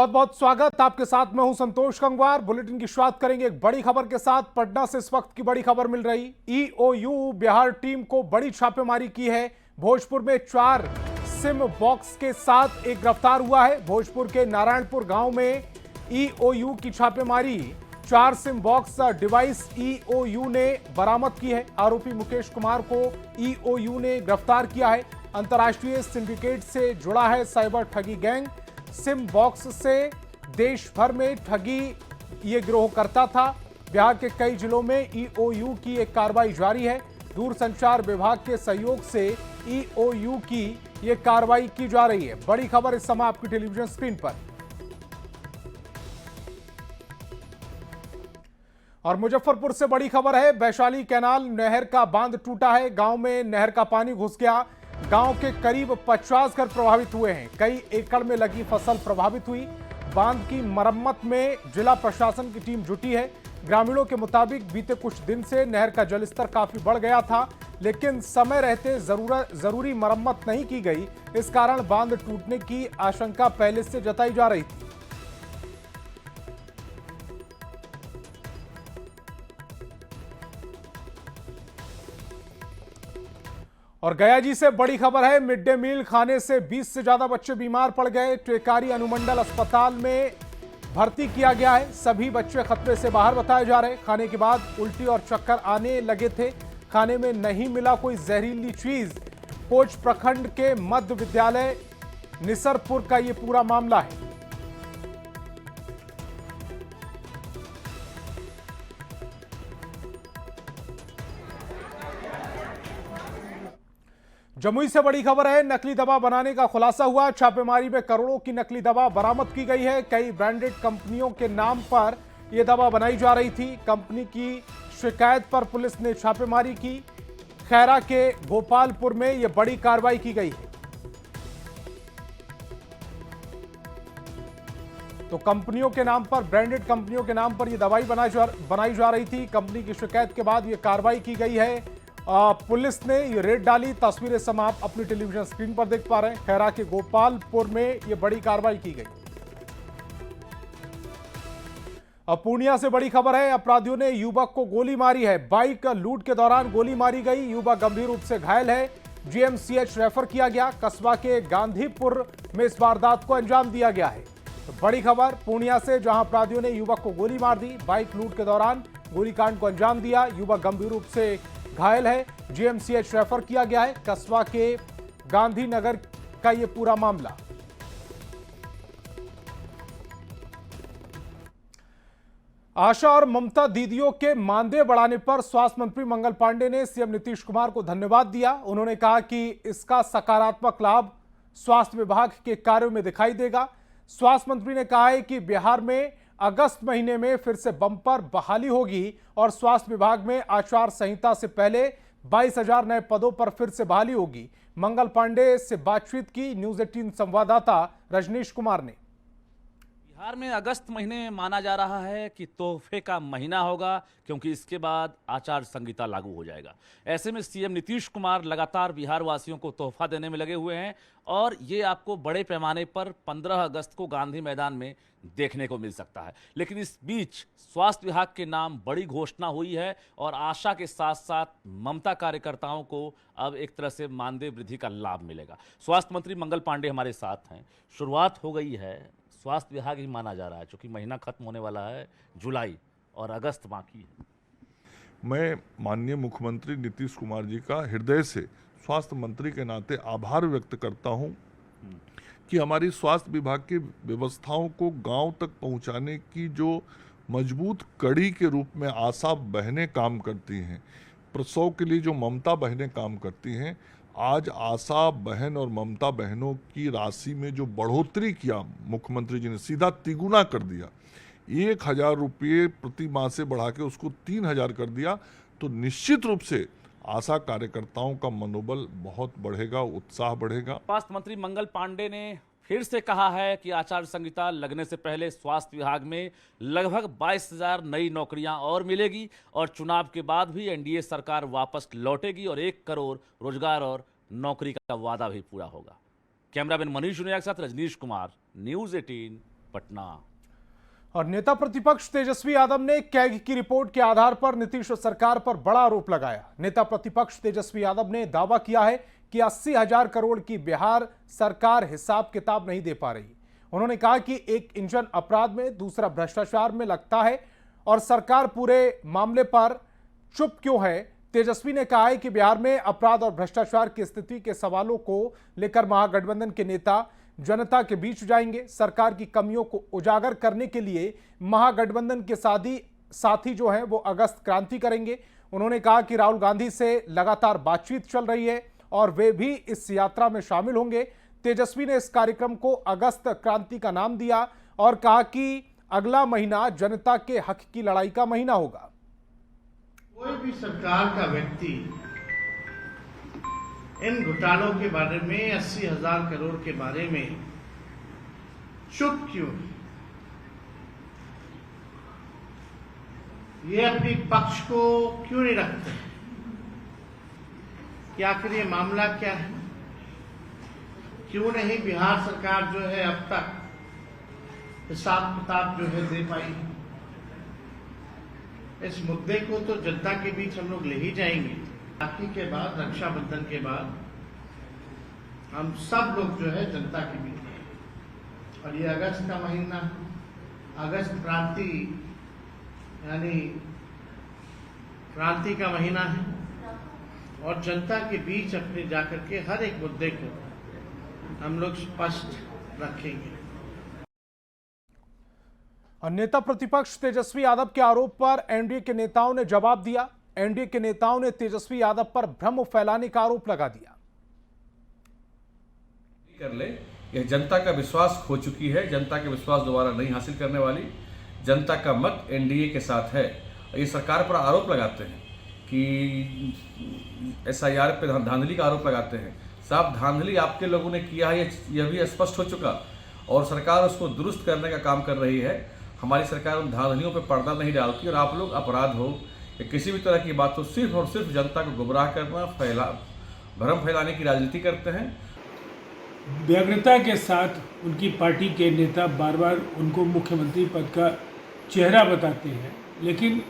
बहुत बहुत स्वागत। आपके साथ मैं हूं संतोष गंगवार। बुलेटिन की शुरुआत करेंगे एक बड़ी खबर के साथ। पटना से इस वक्त की बड़ी खबर मिल रही। ईओयू बिहार टीम को बड़ी छापेमारी की है। भोजपुर में 4 सिम बॉक्स के साथ एक गिरफ्तार हुआ है। भोजपुर के नारायणपुर गांव में ईओयू की छापेमारी 4 सिम बॉक्स डिवाइस ईओयू ने बरामद की है। आरोपी मुकेश कुमार को ईओयू ने गिरफ्तार किया है। अंतर्राष्ट्रीय सिंडिकेट से जुड़ा है साइबर ठगी गैंग। सिम बॉक्स से देश भर में ठगी ये गिरोह करता था। बिहार के कई जिलों में ईओयू की एक कार्रवाई जारी है। दूरसंचार विभाग के सहयोग से ईओयू की ये कार्रवाई की जा रही है। बड़ी खबर इस समय आपकी टेलीविजन स्क्रीन पर। और मुजफ्फरपुर से बड़ी खबर है। वैशाली कैनाल नहर का बांध टूटा है। गांव में नहर का पानी घुस गया। गांव के करीब 50 घर प्रभावित हुए हैं। कई एकड़ में लगी फसल प्रभावित हुई। बांध की मरम्मत में जिला प्रशासन की टीम जुटी है। ग्रामीणों के मुताबिक बीते कुछ दिन से नहर का जलस्तर काफी बढ़ गया था, लेकिन समय रहते जरूरी मरम्मत नहीं की गई। इस कारण बांध टूटने की आशंका पहले से जताई जा रही थी। और गया जी से बड़ी खबर है। मिड डे मील खाने से 20 से ज्यादा बच्चे बीमार पड़ गए। टेकारी अनुमंडल अस्पताल में भर्ती किया गया है। सभी बच्चे खतरे से बाहर बताए जा रहे। खाने के बाद उल्टी और चक्कर आने लगे थे। खाने में नहीं मिला कोई जहरीली चीज। कोच प्रखंड के मध्य विद्यालय निसरपुर का यह पूरा मामला है। जमुई से बड़ी खबर है। नकली दवा बनाने का खुलासा हुआ। छापेमारी में करोड़ों की नकली दवा बरामद की गई है। कई ब्रांडेड कंपनियों के नाम पर यह दवा बनाई जा रही थी। कंपनी की शिकायत पर पुलिस ने छापेमारी की। खैरा के गोपालपुर में यह बड़ी कार्रवाई की गई है। तो कंपनियों के नाम पर, ब्रांडेड कंपनियों के नाम पर यह दवाई बनाई जा रही थी। कंपनी की शिकायत के बाद यह कार्रवाई की गई है। पुलिस ने ये रेड डाली। तस्वीरें सब आप अपनी टेलीविजन स्क्रीन पर देख पा रहे हैं। खैरा के गोपालपुर में ये बड़ी कार्रवाई की गई। अब पूर्णिया से बड़ी खबर है। अपराधियों ने युवक को गोली मारी है। बाइक लूट के दौरान गोली मारी गई। युवक गंभीर रूप से घायल है। जीएमसीएच रेफर किया गया। कस्बा के गांधीपुर में इस वारदात को अंजाम दिया गया है। तो बड़ी खबर पूर्णिया से, जहां अपराधियों ने युवक को गोली मार दी। बाइक लूट के दौरान गोलीकांड को अंजाम दिया। युवक गंभीर रूप से घायल है। जीएमसीएच रेफर किया गया है। कस्बा के गांधीनगर का यह पूरा मामला। आशा और ममता दीदियों के मानदेय बढ़ाने पर स्वास्थ्य मंत्री मंगल पांडे ने सीएम नीतीश कुमार को धन्यवाद दिया। उन्होंने कहा कि इसका सकारात्मक लाभ स्वास्थ्य विभाग के कार्यों में दिखाई देगा। स्वास्थ्य मंत्री ने कहा है कि बिहार में अगस्त महीने में फिर से बम्पर बहाली होगी और स्वास्थ्य विभाग में आचार संहिता से पहले 22,000 नए पदों पर फिर से बहाली होगी। मंगल पांडे से बातचीत की न्यूज 18 संवाददाता रजनीश कुमार ने। बिहार में अगस्त महीने में माना जा रहा है कि तोहफे का महीना होगा, क्योंकि इसके बाद आचार संहिता लागू हो जाएगा। ऐसे में सीएम नीतीश कुमार लगातार बिहार वासियों को तोहफा देने में लगे हुए हैं और ये आपको बड़े पैमाने पर 15 अगस्त को गांधी मैदान में देखने को मिल सकता है। लेकिन इस बीच स्वास्थ्य विभाग के नाम बड़ी घोषणा हुई है और आशा के साथ साथ ममता कार्यकर्ताओं को अब एक तरह से मानदेय वृद्धि का लाभ मिलेगा। स्वास्थ्य मंत्री मंगल पांडे हमारे साथ हैं। शुरुआत हो गई है। स्वास्थ्य विभाग ही माना जा रहा है, क्योंकि महीना खत्म होने वाला है जुलाई और अगस्त बाकी है। मैं माननीय मुख्यमंत्री नीतीश कुमार जी का हृदय से स्वास्थ्य मंत्री के नाते आभार व्यक्त करता हूं कि हमारी स्वास्थ्य विभाग की व्यवस्थाओं को गांव तक पहुंचाने की जो मजबूत कड़ी के रूप में आशा बहनें काम करती हैं, प्रसव के लिए जो ममता बहनें काम करती हैं, आज आशा बहन और ममता बहनों की राशि में जो बढ़ोतरी किया मुख्यमंत्री जी ने, सीधा तिगुना कर दिया। 1,000 रुपये प्रति माह से बढ़ा के उसको 3,000 कर दिया। तो निश्चित रूप से आशा कार्यकर्ताओं का मनोबल बहुत बढ़ेगा, उत्साह बढ़ेगा। स्वास्थ्य मंत्री मंगल पांडे ने फिर से कहा है कि आचार संहिता लगने से पहले स्वास्थ्य विभाग में लगभग 22,000 नई नौकरियां और मिलेगी और चुनाव के बाद भी एनडीए सरकार वापस लौटेगी और 1 करोड़ रोजगार और नौकरी का वादा भी पूरा होगा। कैमरामैन मनीष जुनिया के साथ रजनीश कुमार, न्यूज 18 पटना। और नेता प्रतिपक्ष तेजस्वी यादव ने कैग की रिपोर्ट के आधार पर नीतीश सरकार पर बड़ा आरोप लगाया। नेता प्रतिपक्ष तेजस्वी यादव ने दावा किया है कि 80,000 करोड़ की बिहार सरकार हिसाब किताब नहीं दे पा रही। उन्होंने कहा कि एक इंजन अपराध में, दूसरा भ्रष्टाचार में लगता है और सरकार पूरे मामले पर चुप क्यों है। तेजस्वी ने कहा है कि बिहार में अपराध और भ्रष्टाचार की स्थिति के सवालों को लेकर महागठबंधन के नेता जनता के बीच जाएंगे। सरकार की कमियों को उजागर करने के लिए महागठबंधन के साथी जो हैं वो अगस्त क्रांति करेंगे। उन्होंने कहा कि राहुल गांधी से लगातार बातचीत चल रही है और वे भी इस यात्रा में शामिल होंगे। तेजस्वी ने इस कार्यक्रम को अगस्त क्रांति का नाम दिया और कहा कि अगला महीना जनता के हक की लड़ाई का महीना होगा। कोई भी सरकार का व्यक्ति इन घोटालों के बारे में, 80,000 करोड़ के बारे में चुप क्यों है? ये अपनी पक्ष को क्यों नहीं रखते? कि आखिर ये मामला क्या है? क्यों नहीं बिहार सरकार जो है अब तक हिसाब किताब जो है दे पाई? इस मुद्दे को तो जनता के बीच हम लोग ले ही जाएंगे। राखी के बाद, रक्षाबंधन के बाद हम सब लोग जो है जनता के बीच हैं। और ये अगस्त का महीना, अगस्त क्रांति यानी क्रांति का महीना है और जनता के बीच अपने जाकर के हर एक मुद्दे को हम लोग स्पष्ट रखेंगे। और नेता प्रतिपक्ष तेजस्वी यादव के आरोप पर एनडीए के नेताओं ने जवाब दिया। एनडीए के नेताओं ने तेजस्वी यादव पर भ्रम फैलाने का आरोप लगा दिया। कर ले, यह जनता का विश्वास खो चुकी है, जनता का विश्वास दोबारा नहीं हासिल करने वाली। जनता का मत एनडीए के साथ है। ये सरकार पर आरोप लगाते हैं कि एसआईआर पे धांधली का आरोप लगाते हैं। साहब, धांधली आपके लोगों ने किया है, यह भी स्पष्ट हो चुका और सरकार उसको दुरुस्त करने का काम कर रही है। हमारी सरकार उन धांधलियों पर पर्दा नहीं डालती और आप लोग अपराध हो या किसी भी तरह की बात हो, सिर्फ और सिर्फ जनता को गुमराह करना, भ्रम फैलाने की राजनीति करते हैं। व्यग्रता के साथ उनकी पार्टी के नेता बार बार उनको मुख्यमंत्री पद का चेहरा बताते हैं, लेकिन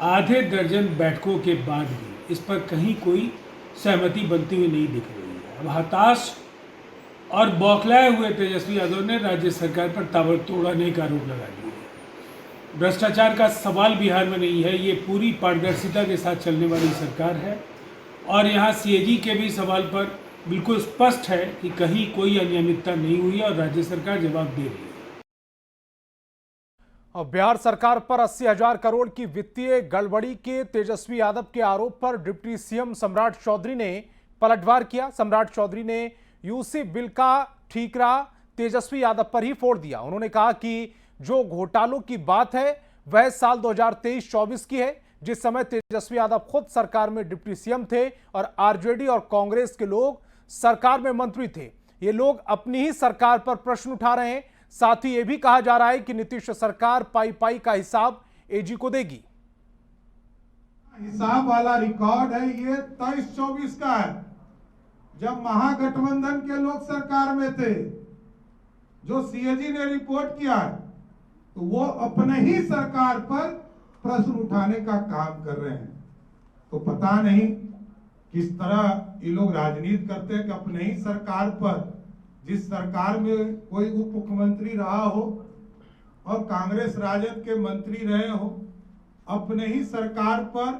आधे दर्जन बैठकों के बाद भी इस पर कहीं कोई सहमति बनती हुई नहीं दिख रही है। अब हताश और बौखलाए हुए तेजस्वी यादव ने राज्य सरकार पर ताबड़तोड़ अनेक आरोप लगा दिए। भ्रष्टाचार का सवाल बिहार में नहीं है, ये पूरी पारदर्शिता के साथ चलने वाली सरकार है और यहाँ सीएजी के भी सवाल पर बिल्कुल स्पष्ट है कि कहीं कोई अनियमितता नहीं हुई और राज्य सरकार जवाब दे रही है। और बिहार सरकार पर 80,000 करोड़ की वित्तीय गड़बड़ी के तेजस्वी यादव के आरोप पर डिप्टी सीएम सम्राट चौधरी ने पलटवार किया। सम्राट चौधरी ने यूसी बिल का ठीकरा तेजस्वी यादव पर ही फोड़ दिया। उन्होंने कहा कि जो घोटालों की बात है वह साल 2023-24 की है, जिस समय तेजस्वी यादव खुद सरकार में डिप्टी सीएम थे और आरजेडी और कांग्रेस के लोग सरकार में मंत्री थे। ये लोग अपनी ही सरकार पर प्रश्न उठा रहे हैं। साथ ही यह भी कहा जा रहा है कि नीतीश सरकार पाई पाई का हिसाब एजी को देगी। हिसाब वाला रिकॉर्ड है ये 23-24 का है, जब महागठबंधन के लोग सरकार में थे। जो सीएजी ने रिपोर्ट किया है तो वो अपने ही सरकार पर प्रश्न उठाने का काम कर रहे हैं। तो पता नहीं किस तरह ये लोग राजनीति करते हैं कि अपने ही सरकार पर, जिस सरकार में कोई उप मुख्यमंत्री रहा हो और कांग्रेस राजद के मंत्री रहे हो, अपने ही सरकार पर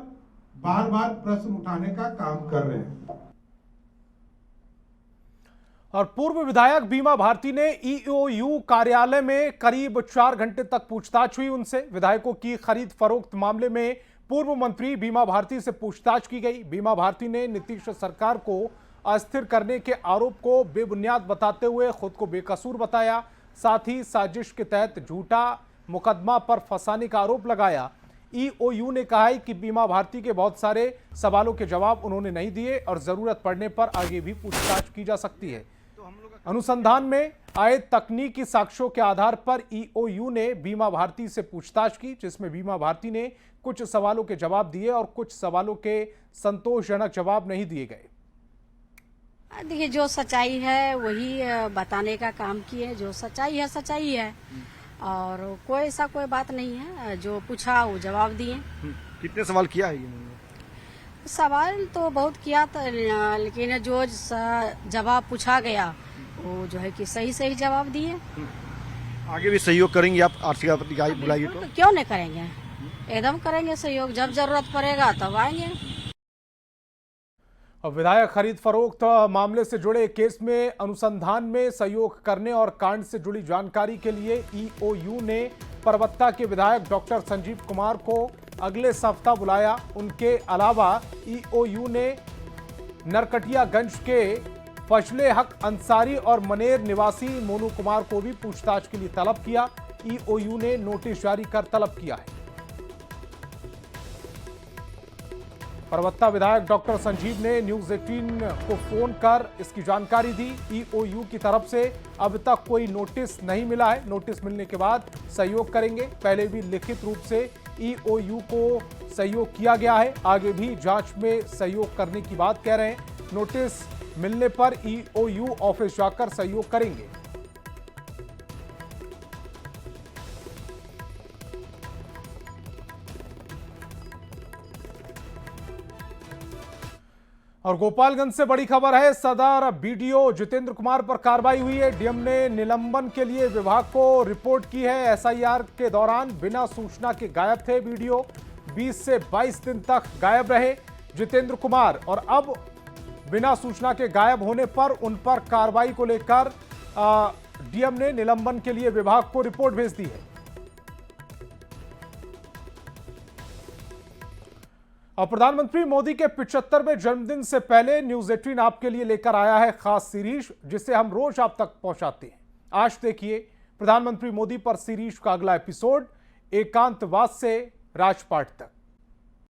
बार बार प्रश्न उठाने का काम कर रहे हैं। और पूर्व विधायक बीमा भारती ने ईओयू कार्यालय में करीब 4 घंटे तक पूछताछ हुई उनसे। विधायकों की खरीद फरोख्त मामले में पूर्व मंत्री बीमा भारती से पूछताछ की गई। बीमा भारती ने नीतीश सरकार को अस्थिर करने के आरोप को बेबुनियाद बताते हुए खुद को बेकसूर बताया। साथ ही साजिश के तहत झूठा मुकदमा पर फंसाने का आरोप लगाया। ईओयू ने कहा है कि बीमा भारती के बहुत सारे सवालों के जवाब उन्होंने नहीं दिए और जरूरत पड़ने पर आगे भी पूछताछ की जा सकती है। अनुसंधान में आए तकनीकी साक्ष्यों के आधार पर ईओयू ने बीमा भारती से पूछताछ की, जिसमें बीमा भारती ने कुछ सवालों के जवाब दिए और कुछ सवालों के संतोषजनक जवाब नहीं दिए गए। देखिए, जो सच्चाई है वही बताने का काम किए। जो सच्चाई है सच्चाई है, और कोई ऐसा कोई बात नहीं है। जो पूछा वो जवाब दिए। कितने सवाल किया है इन्होंने? सवाल तो बहुत किया था, लेकिन जो जवाब पूछा गया वो जो है कि सही सही जवाब दिए। आगे भी सहयोग करेंगे आप? आर्थिक आपत्ति बुलाइए तो क्यों नहीं करेंगे, एकदम करेंगे सहयोग। जब जरूरत पड़ेगा तब आएंगे। विधायक खरीद फरोख्त मामले से जुड़े केस में अनुसंधान में सहयोग करने और कांड से जुड़ी जानकारी के लिए ईओयू ने परबत्ता के विधायक डॉक्टर संजीव कुमार को अगले सप्ताह बुलाया। उनके अलावा ईओयू ने नरकटियागंज के फजले हक अंसारी और मनेर निवासी मोनू कुमार को भी पूछताछ के लिए तलब किया। ईओयू ने नोटिस जारी कर तलब किया है। परबत्ता विधायक डॉक्टर संजीव ने न्यूज 18 को फोन कर इसकी जानकारी दी। ईओयू की तरफ से अब तक कोई नोटिस नहीं मिला है। नोटिस मिलने के बाद सहयोग करेंगे। पहले भी लिखित रूप से ईओयू को सहयोग किया गया है, आगे भी जांच में सहयोग करने की बात कह रहे हैं। नोटिस मिलने पर ईओयू ऑफिस जाकर सहयोग करेंगे। और गोपालगंज से बड़ी खबर है। सदर बीडीओ जितेंद्र कुमार पर कार्रवाई हुई है। डीएम ने निलंबन के लिए विभाग को रिपोर्ट की है। एसआईआर के दौरान बिना सूचना के गायब थे बीडीओ। 20 से 22 दिन तक गायब रहे जितेंद्र कुमार, और अब बिना सूचना के गायब होने पर उन पर कार्रवाई को लेकर डीएम ने निलंबन के लिए विभाग को रिपोर्ट भेज दी है। और प्रधानमंत्री मोदी के 75वें जन्मदिन से पहले न्यूज 18 आपके लिए लेकर आया है खास सीरीज, जिसे हम रोज आप तक पहुंचाते हैं। आज देखिए प्रधानमंत्री मोदी पर सीरीज का अगला एपिसोड, एकांतवास से राजपाट तक।